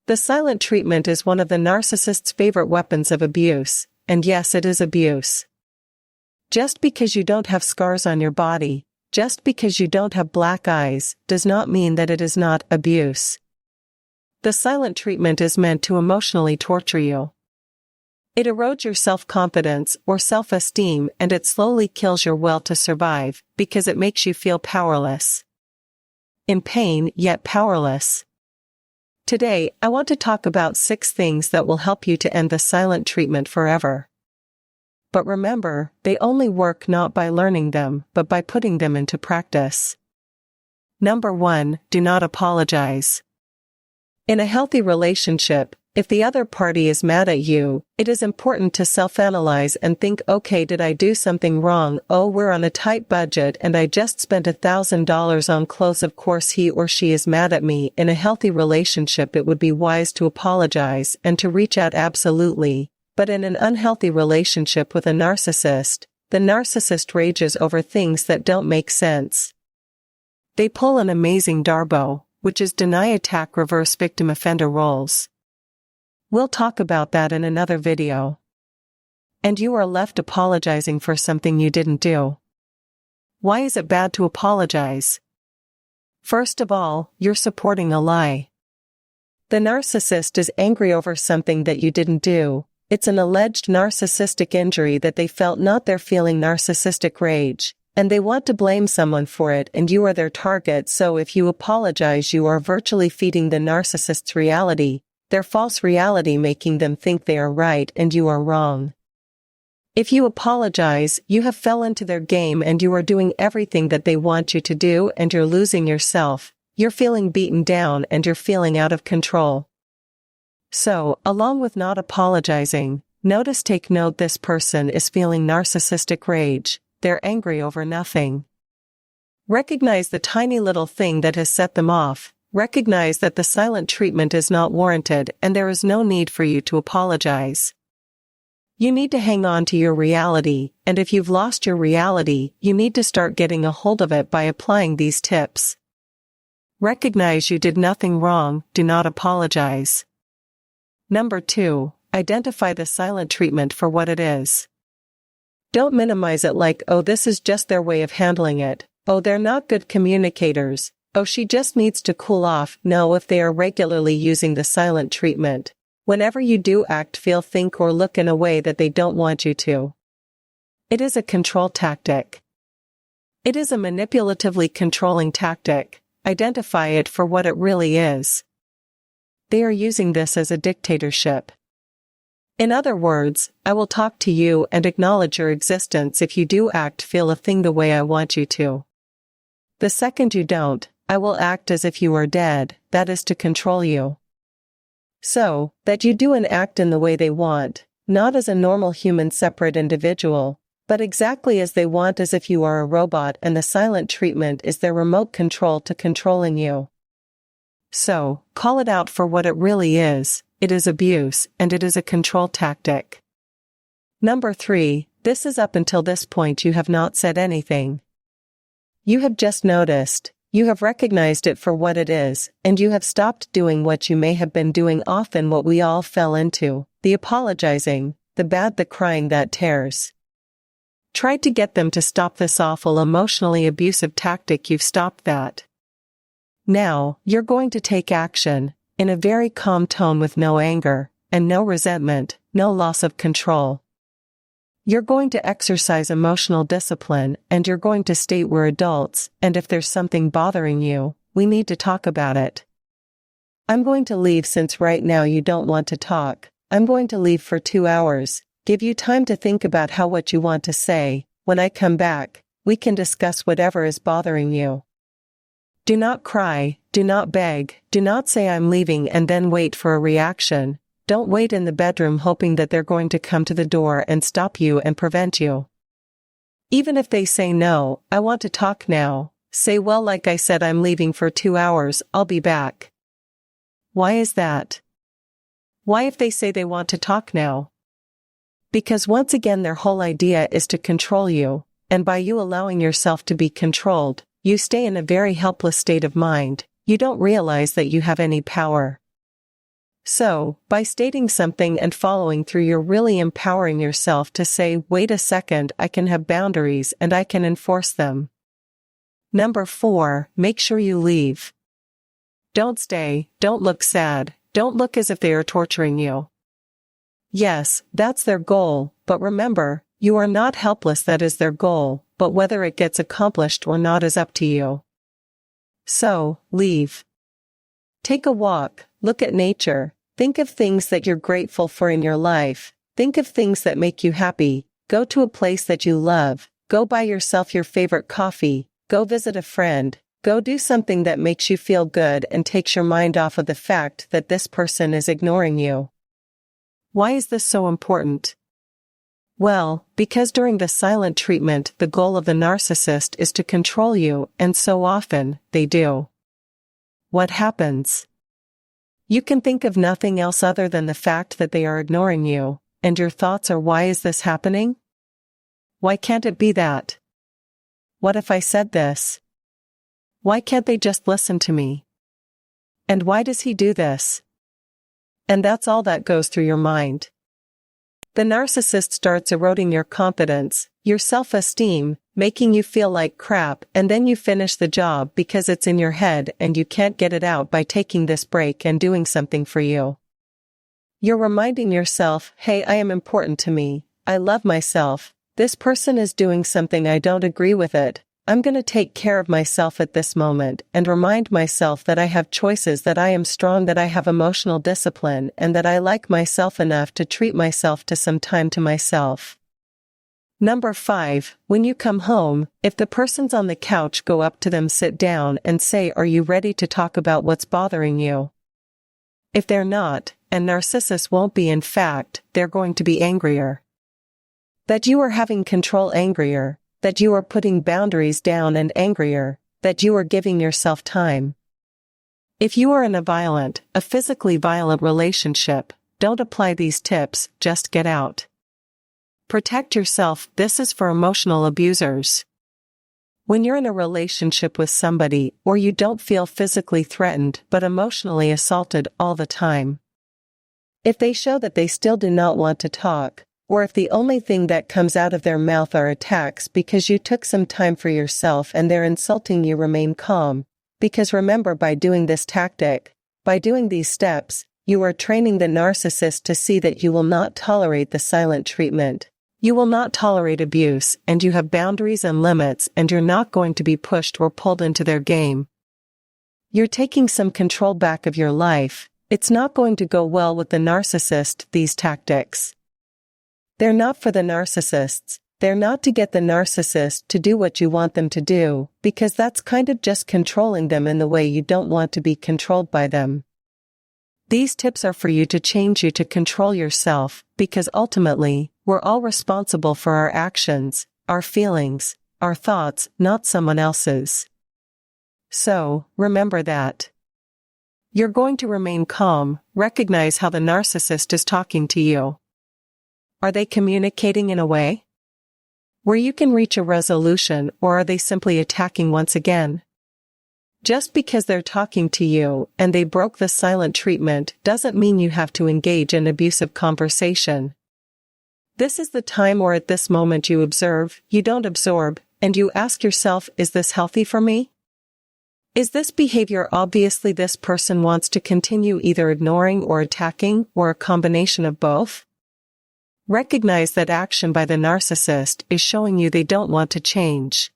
The silent treatment is one of the narcissist's favorite weapons of abuse, and yes, it is abuse. Just because you don't have scars on your body, just because you don't have black eyes, does not mean that it is not abuse. The silent treatment is meant to emotionally torture you. It erodes your self-confidence or self-esteem, and it slowly kills your will to survive, because it makes you feel powerless. In pain, yet powerless. Today, I want to talk about 6 things that will help you to end the silent treatment forever. But remember, they only work not by learning them, but by putting them into practice. Number 1, do not apologize. In a healthy relationship, if the other party is mad at you, it is important to self-analyze and think, okay, did I do something wrong? Oh, we're on a tight budget and I just spent $1,000 on clothes. Of course he or she is mad at me. In a healthy relationship, it would be wise to apologize and to reach out, absolutely. But in an unhealthy relationship with a narcissist, the narcissist rages over things that don't make sense. They pull an amazing Darbo, which is deny, attack, reverse victim offender roles. We'll talk about that in another video. And you are left apologizing for something you didn't do. Why is it bad to apologize? First of all, you're supporting a lie. The narcissist is angry over something that you didn't do. It's an alleged narcissistic injury that they felt, not their feeling narcissistic rage, and they want to blame someone for it, and you are their target. So if you apologize, you are virtually feeding the narcissist's reality, their false reality, making them think they are right and you are wrong. If you apologize, you have fell into their game and you are doing everything that they want you to do, and you're losing yourself, you're feeling beaten down, and you're feeling out of control. So, along with not apologizing, take note, this person is feeling narcissistic rage. They're angry over nothing. Recognize the tiny little thing that has set them off. Recognize that the silent treatment is not warranted and there is no need for you to apologize. You need to hang on to your reality, and if you've lost your reality, you need to start getting a hold of it by applying these tips. Recognize you did nothing wrong, do not apologize. Number 2, identify the silent treatment for what it is. Don't minimize it like, oh, this is just their way of handling it. Oh, they're not good communicators. Oh, she just needs to cool off. No, if they are regularly using the silent treatment, whenever you do act, feel, think, or look in a way that they don't want you to, it is a control tactic. It is a manipulatively controlling tactic. Identify it for what it really is. They are using this as a dictatorship. In other words, I will talk to you and acknowledge your existence if you do act, feel, a thing the way I want you to. The second you don't, I will act as if you are dead. That is to control you. So, that you do and act in the way they want, not as a normal human separate individual, but exactly as they want, as if you are a robot, and the silent treatment is their remote control to controlling you. So, call it out for what it really is. It is abuse, and it is a control tactic. Number 3, this is up until this point you have not said anything. You have just noticed. You have recognized it for what it is, and you have stopped doing what you may have been doing, often what we all fell into, the apologizing, the bad, the crying that tears. Try to get them to stop this awful emotionally abusive tactic. You've stopped that. Now, you're going to take action, in a very calm tone, with no anger, and no resentment, no loss of control. You're going to exercise emotional discipline, and you're going to state, we're adults, and if there's something bothering you, we need to talk about it. I'm going to leave since right now you don't want to talk. I'm going to leave for 2 hours. Give you time to think about what you want to say. When I come back, we can discuss whatever is bothering you. Do not cry, do not beg, do not say I'm leaving and then wait for a reaction. Don't wait in the bedroom hoping that they're going to come to the door and stop you and prevent you. Even if they say no, I want to talk now, say, well, like I said, I'm leaving for 2 hours, I'll be back. Why is that? Why if they say they want to talk now? Because once again their whole idea is to control you, and by you allowing yourself to be controlled, you stay in a very helpless state of mind. You don't realize that you have any power. So, by stating something and following through, you're really empowering yourself to say, wait a second, I can have boundaries and I can enforce them. Number 4, make sure you leave. Don't stay, don't look sad, don't look as if they are torturing you. Yes, that's their goal, but remember, you are not helpless. That is their goal, but whether it gets accomplished or not is up to you. So, leave. Take a walk, look at nature, think of things that you're grateful for in your life, think of things that make you happy, go to a place that you love, go buy yourself your favorite coffee, go visit a friend, go do something that makes you feel good and takes your mind off of the fact that this person is ignoring you. Why is this so important? Well, because during the silent treatment, the goal of the narcissist is to control you, and so often, they do. What happens? You can think of nothing else other than the fact that they are ignoring you, and your thoughts are, why is this happening? Why can't it be that? What if I said this? Why can't they just listen to me? And why does he do this? And that's all that goes through your mind. The narcissist starts eroding your confidence, your self-esteem, making you feel like crap, and then you finish the job because it's in your head and you can't get it out by taking this break and doing something for you. You're reminding yourself, hey, I am important to me, I love myself, this person is doing something, I don't agree with it, I'm gonna take care of myself at this moment and remind myself that I have choices, that I am strong, that I have emotional discipline, and that I like myself enough to treat myself to some time to myself. Number 5, when you come home, if the person's on the couch, go up to them, sit down and say, are you ready to talk about what's bothering you? If they're not, and narcissists won't be, in fact, they're going to be angrier. That you are having control, angrier. That you are putting boundaries down, and angrier, that you are giving yourself time. If you are in a physically violent relationship, don't apply these tips, just get out. Protect yourself, this is for emotional abusers. When you're in a relationship with somebody, or you don't feel physically threatened but emotionally assaulted all the time. If they show that they still do not want to talk, or if the only thing that comes out of their mouth are attacks because you took some time for yourself and they're insulting you, remain calm, because remember, by doing this tactic, by doing these steps, you are training the narcissist to see that you will not tolerate the silent treatment. You will not tolerate abuse, and you have boundaries and limits, and you're not going to be pushed or pulled into their game. You're taking some control back of your life. It's not going to go well with the narcissist, these tactics. They're not for the narcissists, they're not to get the narcissist to do what you want them to do, because that's kind of just controlling them in the way you don't want to be controlled by them. These tips are for you to change you to control yourself, because ultimately, we're all responsible for our actions, our feelings, our thoughts, not someone else's. So, remember that. You're going to remain calm, recognize how the narcissist is talking to you. Are they communicating in a way where you can reach a resolution, or are they simply attacking once again? Just because they're talking to you and they broke the silent treatment doesn't mean you have to engage in abusive conversation. This is the time where at this moment you observe, you don't absorb, and you ask yourself, is this healthy for me? Is this behavior obviously this person wants to continue either ignoring or attacking, or a combination of both? Recognize that action by the narcissist is showing you they don't want to change.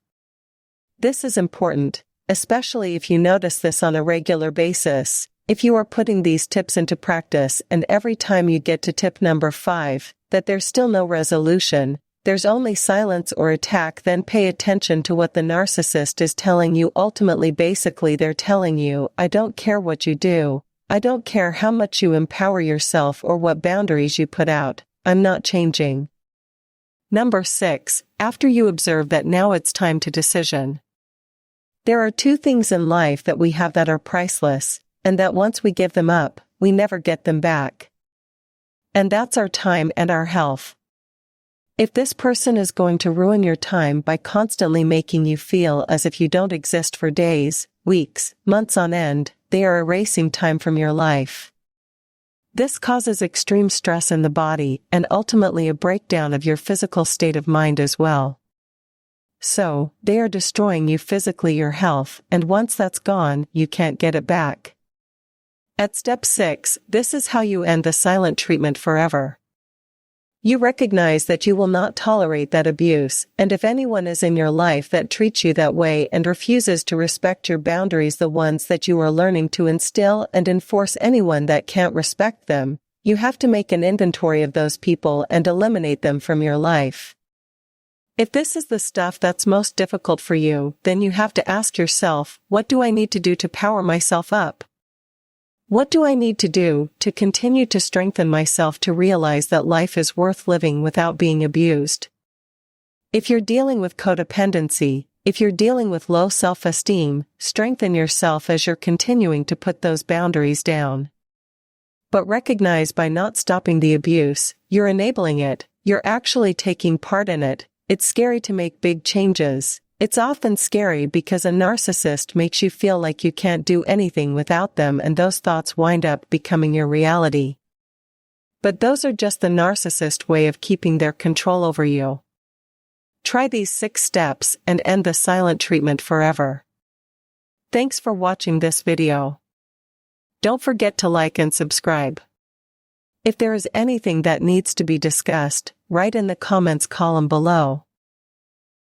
This is important, especially if you notice this on a regular basis. If you are putting these tips into practice and every time you get to tip number 5, that there's still no resolution, there's only silence or attack, then pay attention to what the narcissist is telling you. Ultimately, basically they're telling you, I don't care what you do, I don't care how much you empower yourself or what boundaries you put out, I'm not changing. Number 6, after you observe that, now it's time to decision. There are 2 things in life that we have that are priceless, and that once we give them up, we never get them back. And that's our time and our health. If this person is going to ruin your time by constantly making you feel as if you don't exist for days, weeks, months on end, they are erasing time from your life. This causes extreme stress in the body and ultimately a breakdown of your physical state of mind as well. So, they are destroying you physically, your health, and once that's gone, you can't get it back. At step 6, this is how you end the silent treatment forever. You recognize that you will not tolerate that abuse, and if anyone is in your life that treats you that way and refuses to respect your boundaries, the ones that you are learning to instill and enforce, anyone that can't respect them, you have to make an inventory of those people and eliminate them from your life. If this is the stuff that's most difficult for you, then you have to ask yourself, what do I need to do to power myself up? What do I need to do to continue to strengthen myself to realize that life is worth living without being abused? If you're dealing with codependency, if you're dealing with low self-esteem, strengthen yourself as you're continuing to put those boundaries down. But recognize by not stopping the abuse, you're enabling it, you're actually taking part in it. It's scary to make big changes. It's often scary because a narcissist makes you feel like you can't do anything without them, and those thoughts wind up becoming your reality. But those are just the narcissist way of keeping their control over you. Try these 6 steps and end the silent treatment forever. Thanks for watching this video. Don't forget to like and subscribe. If there is anything that needs to be discussed, write in the comments column below.